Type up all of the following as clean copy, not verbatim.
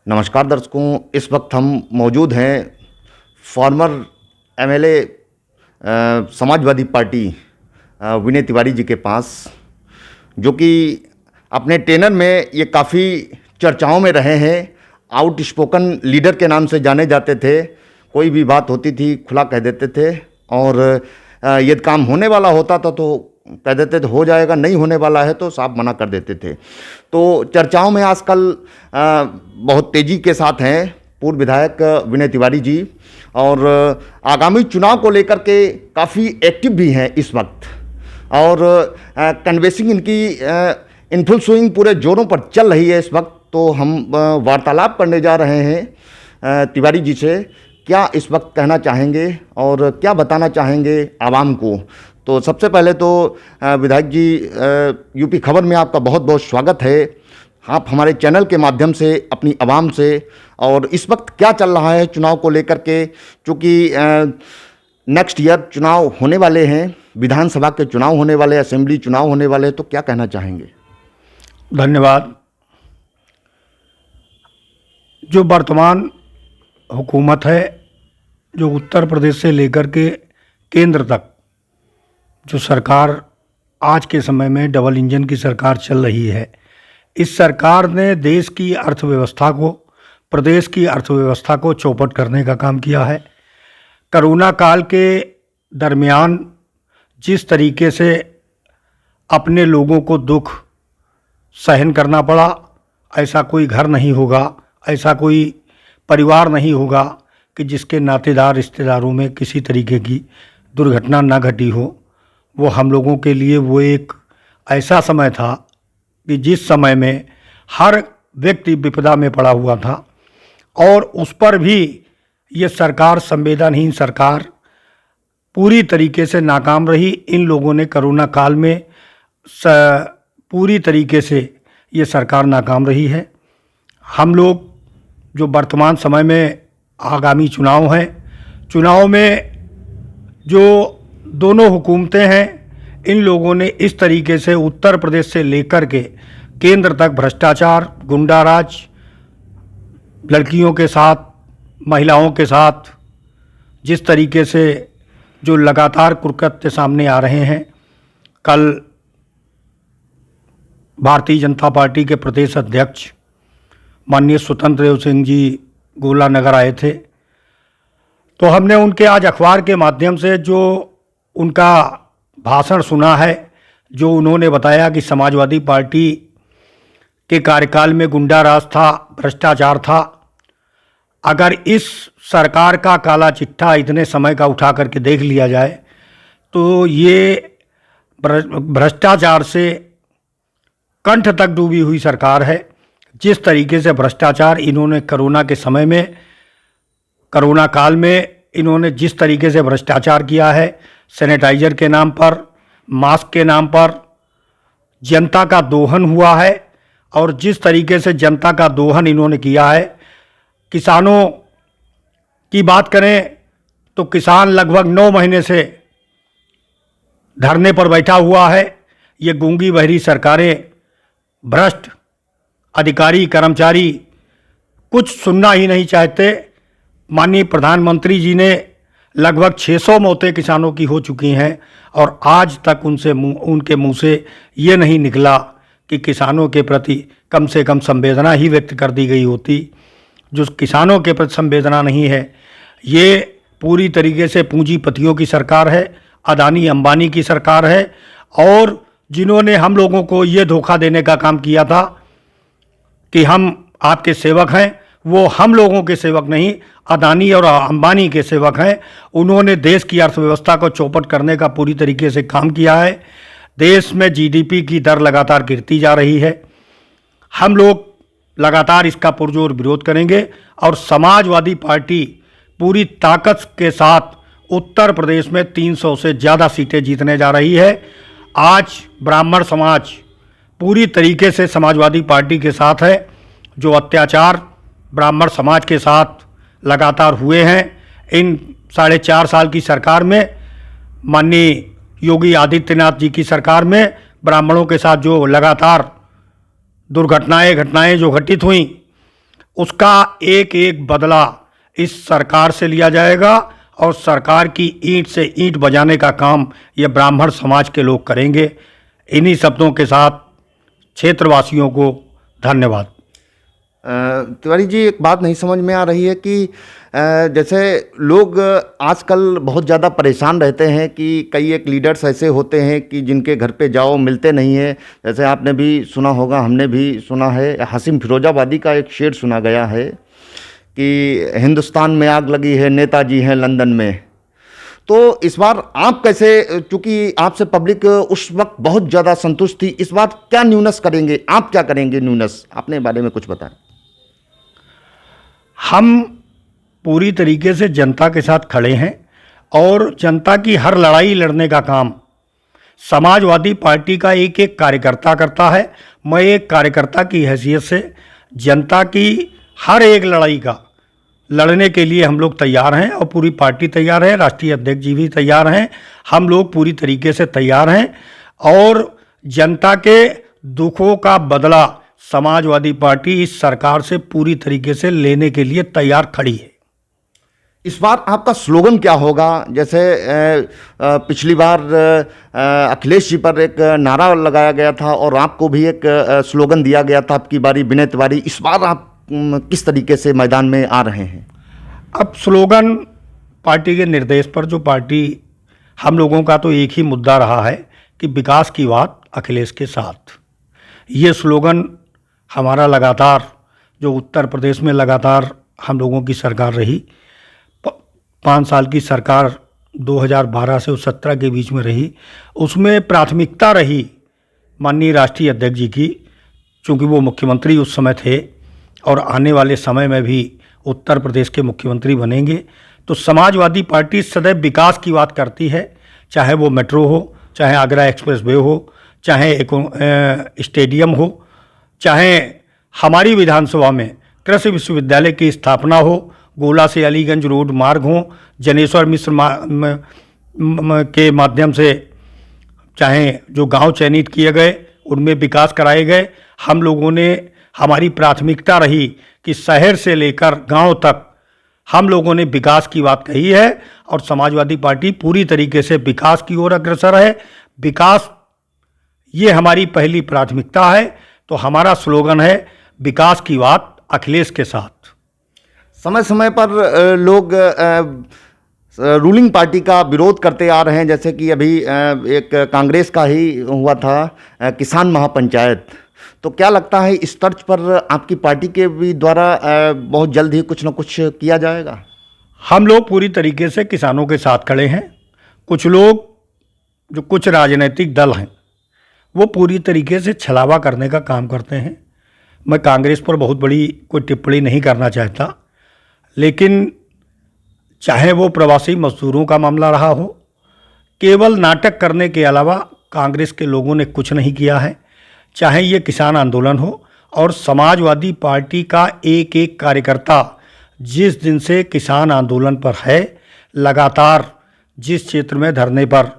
नमस्कार दर्शकों, इस वक्त हम मौजूद हैं farmer MLA Samajwadi party Vinay Tiwari ji के पास, जो कि अपने टेनर में ये काफ़ी चर्चाओं में रहे हैं। आउटस्पोकन लीडर के नाम से जाने जाते थे। कोई भी बात होती थी खुला कह देते थे, और यदि काम होने वाला होता था तो कह देते थे हो जाएगा, नहीं होने वाला है तो साफ मना कर देते थे। तो चर्चाओं में आजकल बहुत तेज़ी के साथ हैं पूर्व विधायक विनय तिवारी जी, और आगामी चुनाव को लेकर के काफ़ी एक्टिव भी हैं इस वक्त, और कन्वेंसिंग इनकी इन फुल स्विंग पूरे जोरों पर चल रही है इस वक्त। तो हम वार्तालाप करने जा रहे हैं तिवारी जी से, क्या इस वक्त कहना चाहेंगे और क्या बताना चाहेंगे आवाम को। तो सबसे पहले तो विधायक जी, यूपी खबर में आपका बहुत बहुत स्वागत है। आप हमारे चैनल के माध्यम से अपनी आवाम से, और इस वक्त क्या चल रहा है चुनाव को लेकर के, क्योंकि नेक्स्ट ईयर चुनाव होने वाले हैं, विधानसभा के चुनाव होने वाले, असेंबली चुनाव होने वाले, तो क्या कहना चाहेंगे। धन्यवाद। जो वर्तमान हुकूमत है, जो उत्तर प्रदेश से लेकर के केंद्र तक जो सरकार आज के समय में डबल इंजन की सरकार चल रही है, इस सरकार ने देश की अर्थव्यवस्था को, प्रदेश की अर्थव्यवस्था को चौपट करने का काम किया है। कोरोना काल के दरमियान जिस तरीके से अपने लोगों को दुख सहन करना पड़ा, ऐसा कोई घर नहीं होगा, ऐसा कोई परिवार नहीं होगा कि जिसके नातेदार रिश्तेदारों में किसी तरीके की दुर्घटना ना घटी हो। वो हम लोगों के लिए वो एक ऐसा समय था कि जिस समय में हर व्यक्ति विपदा में पड़ा हुआ था, और उस पर भी ये सरकार, संवेदनहीन सरकार, पूरी तरीके से नाकाम रही। इन लोगों ने कोरोना काल में पूरी तरीके से ये सरकार नाकाम रही है। हम लोग जो वर्तमान समय में आगामी चुनाव हैं, चुनाव में जो दोनों हुकूमतें हैं, इन लोगों ने इस तरीके से उत्तर प्रदेश से लेकर के केंद्र तक भ्रष्टाचार, गुंडाराज, लड़कियों के साथ, महिलाओं के साथ जिस तरीके से जो लगातार कुकृत्य सामने आ रहे हैं। कल भारतीय जनता पार्टी के प्रदेश अध्यक्ष माननीय स्वतंत्र देव सिंह जी गोला नगर आए थे, तो हमने उनके आज अखबार के माध्यम से जो उनका भाषण सुना है, जो उन्होंने बताया कि समाजवादी पार्टी के कार्यकाल में गुंडाराज था, भ्रष्टाचार था। अगर इस सरकार का काला चिट्ठा इतने समय का उठा करके देख लिया जाए तो ये भ्रष्टाचार से कंठ तक डूबी हुई सरकार है। जिस तरीके से भ्रष्टाचार इन्होंने कोरोना के समय में, कोरोना काल में इन्होंने जिस तरीके से भ्रष्टाचार किया है, सैनिटाइजर के नाम पर, मास्क के नाम पर जनता का दोहन हुआ है, और जिस तरीके से जनता का दोहन इन्होंने किया है। किसानों की बात करें तो किसान लगभग 9 महीने से धरने पर बैठा हुआ है। ये गूंगी बहरी सरकारें, भ्रष्ट अधिकारी, कर्मचारी कुछ सुनना ही नहीं चाहते। माननीय प्रधानमंत्री जी ने लगभग 600 मौतें किसानों की हो चुकी हैं, और आज तक उनके मुंह से ये नहीं निकला कि किसानों के प्रति कम से कम संवेदना ही व्यक्त कर दी गई होती। जो किसानों के प्रति संवेदना नहीं है, ये पूरी तरीके से पूंजीपतियों की सरकार है, अदानी अंबानी की सरकार है, और जिन्होंने हम लोगों को ये धोखा देने का काम किया था कि हम आपके सेवक हैं, वो हम लोगों के सेवक नहीं, अदानी और अंबानी के सेवक हैं। उन्होंने देश की अर्थव्यवस्था को चौपट करने का पूरी तरीके से काम किया है। देश में जीडीपी की दर लगातार गिरती जा रही है। हम लोग लगातार इसका पुरजोर विरोध करेंगे, और समाजवादी पार्टी पूरी ताकत के साथ उत्तर प्रदेश में 300 से ज़्यादा सीटें जीतने जा रही है। आज ब्राह्मण समाज पूरी तरीके से समाजवादी पार्टी के साथ है। जो अत्याचार ब्राह्मण समाज के साथ लगातार हुए हैं इन 4.5 साल की सरकार में, माननीय योगी आदित्यनाथ जी की सरकार में, ब्राह्मणों के साथ जो लगातार घटनाएं जो घटित हुई, उसका एक एक बदला इस सरकार से लिया जाएगा और सरकार की ईंट से ईंट बजाने का काम ये ब्राह्मण समाज के लोग करेंगे। इन्हीं शब्दों के साथ क्षेत्रवासियों को धन्यवाद। तिवारी जी, एक बात नहीं समझ में आ रही है कि जैसे लोग आजकल बहुत ज़्यादा परेशान रहते हैं कि कई एक लीडर्स ऐसे होते हैं कि जिनके घर पे जाओ मिलते नहीं है। जैसे आपने भी सुना होगा, हमने भी सुना है, हाशिम फिरोजाबादी का एक शेर सुना गया है कि हिंदुस्तान में आग लगी है, नेताजी हैं लंदन में। तो इस बार आप कैसे, चूंकि आपसे पब्लिक उस वक्त बहुत ज़्यादा संतुष्ट थी, इस बार क्या न्यूनस करेंगे, आप क्या करेंगे न्यूनस, अपने बारे में कुछ बताएं। हम पूरी तरीके से जनता के साथ खड़े हैं और जनता की हर लड़ाई लड़ने का काम समाजवादी पार्टी का एक एक कार्यकर्ता करता है। मैं एक कार्यकर्ता की हैसियत से जनता की हर एक लड़ाई का लड़ने के लिए हम लोग तैयार हैं और पूरी पार्टी तैयार है, राष्ट्रीय अध्यक्ष जी भी तैयार हैं, हम लोग पूरी तरीके से तैयार हैं और जनता के दुखों का बदला समाजवादी पार्टी इस सरकार से पूरी तरीके से लेने के लिए तैयार खड़ी है। इस बार आपका स्लोगन क्या होगा? जैसे पिछली बार अखिलेश जी पर एक नारा लगाया गया था और आपको भी एक स्लोगन दिया गया था, आपकी बारी विनय तिवारी। इस बार आप किस तरीके से मैदान में आ रहे हैं? अब स्लोगन पार्टी के निर्देश पर, जो पार्टी हम लोगों का तो एक ही मुद्दा रहा है कि विकास की बात अखिलेश के साथ, ये स्लोगन हमारा लगातार, जो उत्तर प्रदेश में लगातार हम लोगों की सरकार रही, 5 साल की सरकार 2012 से 2017 के बीच में रही, उसमें प्राथमिकता रही माननीय राष्ट्रीय अध्यक्ष जी की, चूँकि वो मुख्यमंत्री उस समय थे और आने वाले समय में भी उत्तर प्रदेश के मुख्यमंत्री बनेंगे। तो समाजवादी पार्टी सदैव विकास की बात करती है, चाहे वो मेट्रो हो, चाहे आगरा एक्सप्रेस वे हो, चाहे स्टेडियम हो, चाहे हमारी विधानसभा में कृषि विश्वविद्यालय की स्थापना हो, गोला से अलीगंज रोड मार्ग हो, जनेश्वर मिश्र के माध्यम से चाहे जो गांव चयनित किए गए उनमें विकास कराए गए। हम लोगों ने, हमारी प्राथमिकता रही कि शहर से लेकर गांव तक हम लोगों ने विकास की बात कही है और समाजवादी पार्टी पूरी तरीके से विकास की ओर अग्रसर है। विकास ये हमारी पहली प्राथमिकता है, तो हमारा स्लोगन है विकास की बात अखिलेश के साथ। समय समय पर लोग रूलिंग पार्टी का विरोध करते आ रहे हैं, जैसे कि अभी एक कांग्रेस का ही हुआ था किसान महापंचायत। तो क्या लगता है इस तर्ज पर आपकी पार्टी के भी द्वारा बहुत जल्द ही कुछ न कुछ किया जाएगा? हम लोग पूरी तरीके से किसानों के साथ खड़े हैं। कुछ लोग, जो कुछ राजनीतिक दल हैं, वो पूरी तरीके से छलावा करने का काम करते हैं। मैं कांग्रेस पर बहुत बड़ी कोई टिप्पणी नहीं करना चाहता, लेकिन चाहे वो प्रवासी मजदूरों का मामला रहा हो, केवल नाटक करने के अलावा कांग्रेस के लोगों ने कुछ नहीं किया है। चाहे ये किसान आंदोलन हो, और समाजवादी पार्टी का एक एक कार्यकर्ता जिस दिन से किसान आंदोलन पर है, लगातार जिस क्षेत्र में धरने पर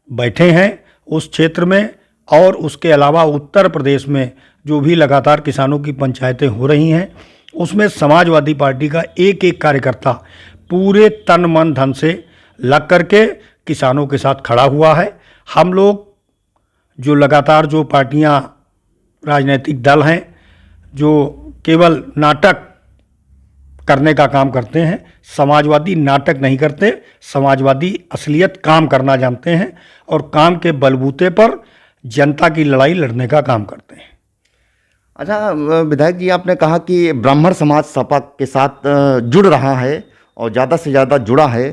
बैठे हैं उस क्षेत्र में, और उसके अलावा उत्तर प्रदेश में जो भी लगातार किसानों की पंचायतें हो रही हैं, उसमें समाजवादी पार्टी का एक एक कार्यकर्ता पूरे तन मन धन से लग करके किसानों के साथ खड़ा हुआ है। हम लोग जो लगातार, जो पार्टियां, राजनीतिक दल हैं जो केवल नाटक करने का काम करते हैं, समाजवादी नाटक नहीं करते, समाजवादी असलियत काम करना जानते हैं और काम के बलबूते पर जनता की लड़ाई लड़ने का काम करते हैं। अच्छा विधायक जी, आपने कहा कि ब्राह्मण समाज सपा के साथ जुड़ रहा है और ज़्यादा से ज़्यादा जुड़ा है,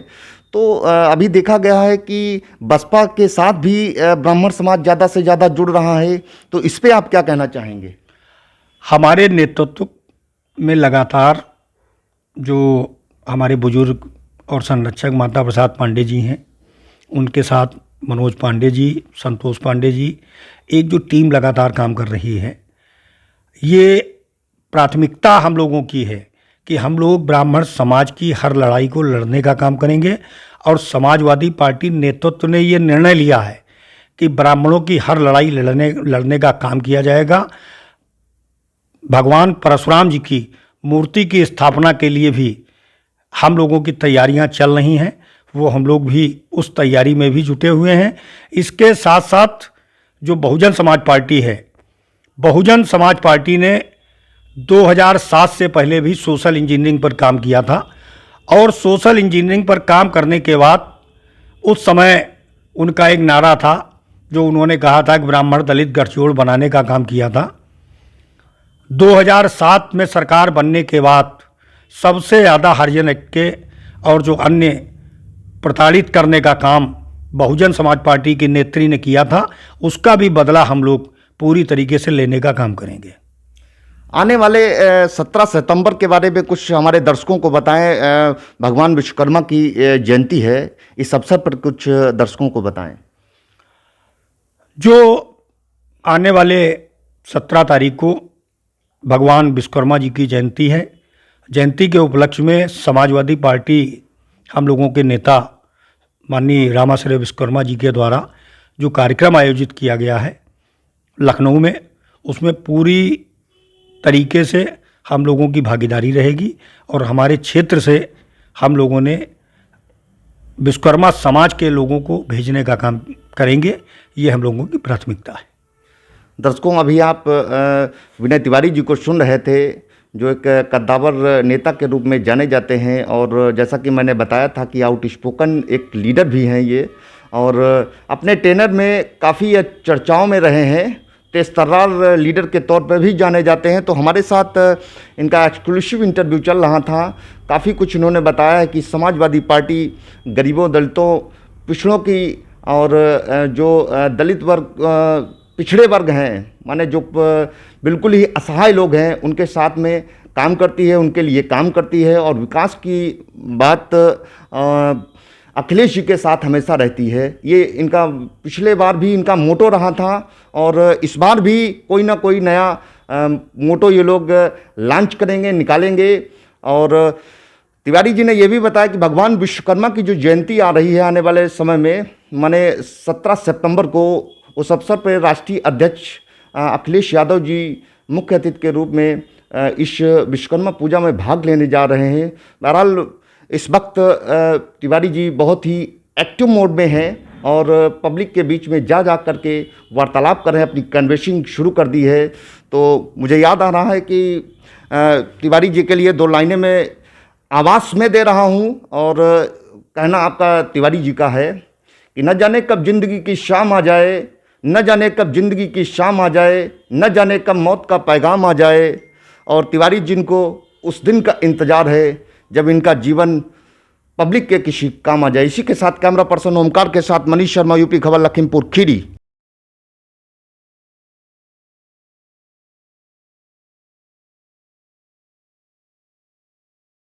तो अभी देखा गया है कि बसपा के साथ भी ब्राह्मण समाज ज़्यादा से ज़्यादा जुड़ रहा है, तो इस पे आप क्या कहना चाहेंगे? हमारे नेतृत्व में लगातार जो हमारे बुजुर्ग और संरक्षक माता प्रसाद पांडे जी हैं, उनके साथ मनोज पांडे जी, संतोष पांडे जी, एक जो टीम लगातार काम कर रही है, ये प्राथमिकता हम लोगों की है कि हम लोग ब्राह्मण समाज की हर लड़ाई को लड़ने का काम करेंगे। और समाजवादी पार्टी नेतृत्व ने ये निर्णय लिया है कि ब्राह्मणों की हर लड़ाई लड़ने का काम किया जाएगा। भगवान परशुराम जी की मूर्ति की स्थापना के लिए भी हम लोगों की तैयारियां चल रही हैं। वो हम लोग भी उस तैयारी में भी जुटे हुए हैं। इसके साथ साथ जो बहुजन समाज पार्टी है, बहुजन समाज पार्टी ने 2007 से पहले भी सोशल इंजीनियरिंग पर काम किया था और सोशल इंजीनियरिंग पर काम करने के बाद उस समय उनका एक नारा था जो उन्होंने कहा था कि ब्राह्मण दलित गठजोड़ बनाने का काम किया था। 2007 में सरकार बनने के बाद सबसे ज़्यादा हरिजन एक्ट के और जो अन्य प्रताड़ित करने का काम बहुजन समाज पार्टी की नेत्री ने किया था, उसका भी बदला हम लोग पूरी तरीके से लेने का काम करेंगे। आने वाले 17 सितंबर के बारे में कुछ हमारे दर्शकों को बताएं। भगवान विश्वकर्मा की जयंती है, इस अवसर पर कुछ दर्शकों को बताएं। जो आने वाले 17 तारीख को भगवान विश्वकर्मा जी की जयंती है, जयंती के उपलक्ष्य में समाजवादी पार्टी हम लोगों के नेता माननीय रामाश्रय विश्वकर्मा जी के द्वारा जो कार्यक्रम आयोजित किया गया है लखनऊ में, उसमें पूरी तरीके से हम लोगों की भागीदारी रहेगी और हमारे क्षेत्र से हम लोगों ने विश्वकर्मा समाज के लोगों को भेजने का काम करेंगे। ये हम लोगों की प्राथमिकता है। दर्शकों, अभी आप विनय तिवारी जी को सुन रहे थे, जो एक कद्दावर नेता के रूप में जाने जाते हैं और जैसा कि मैंने बताया था कि आउटस्पोकन एक लीडर भी हैं ये, और अपने टेनर में काफ़ी चर्चाओं में रहे हैं, तेजतर्रार लीडर के तौर पर भी जाने जाते हैं। तो हमारे साथ इनका एक्सक्लूसिव इंटरव्यू चल रहा था। काफ़ी कुछ इन्होंने बताया है कि समाजवादी पार्टी गरीबों, दलितों, पिछड़ों की और जो दलित वर्ग, पिछड़े वर्ग हैं, माने जो बिल्कुल ही असहाय लोग हैं, उनके साथ में काम करती है, उनके लिए काम करती है और विकास की बात अखिलेश जी के साथ हमेशा रहती है। ये इनका पिछले बार भी इनका मोटो रहा था और इस बार भी कोई ना कोई नया मोटो ये लोग लॉन्च करेंगे, निकालेंगे। और तिवारी जी ने यह भी बताया कि भगवान विश्वकर्मा की जो जयंती आ रही है आने वाले समय में, माने 17 सितंबर को, उस अवसर पर राष्ट्रीय अध्यक्ष अखिलेश यादव जी मुख्य अतिथि के रूप में इस विश्वकर्मा पूजा में भाग लेने जा रहे हैं। बहरहाल इस वक्त तिवारी जी बहुत ही एक्टिव मोड में हैं और पब्लिक के बीच में जा करके वार्तालाप कर रहे हैं, अपनी कन्वेंसिंग शुरू कर दी है। तो मुझे याद आ रहा है कि तिवारी जी के लिए 2 लाइनें मैं आवाज़ में दे रहा हूं और कहना आपका तिवारी जी का है कि न जाने कब जिंदगी की शाम आ जाए, न जाने कब जिंदगी की शाम आ जाए, न जाने कब मौत का पैगाम आ जाए। और तिवारी जी को उस दिन का इंतज़ार है जब इनका जीवन पब्लिक के किसी काम आ जाए। इसी के साथ कैमरा पर्सन ओमकार के साथ मनीष शर्मा, यूपी खबर, लखीमपुर खीरी।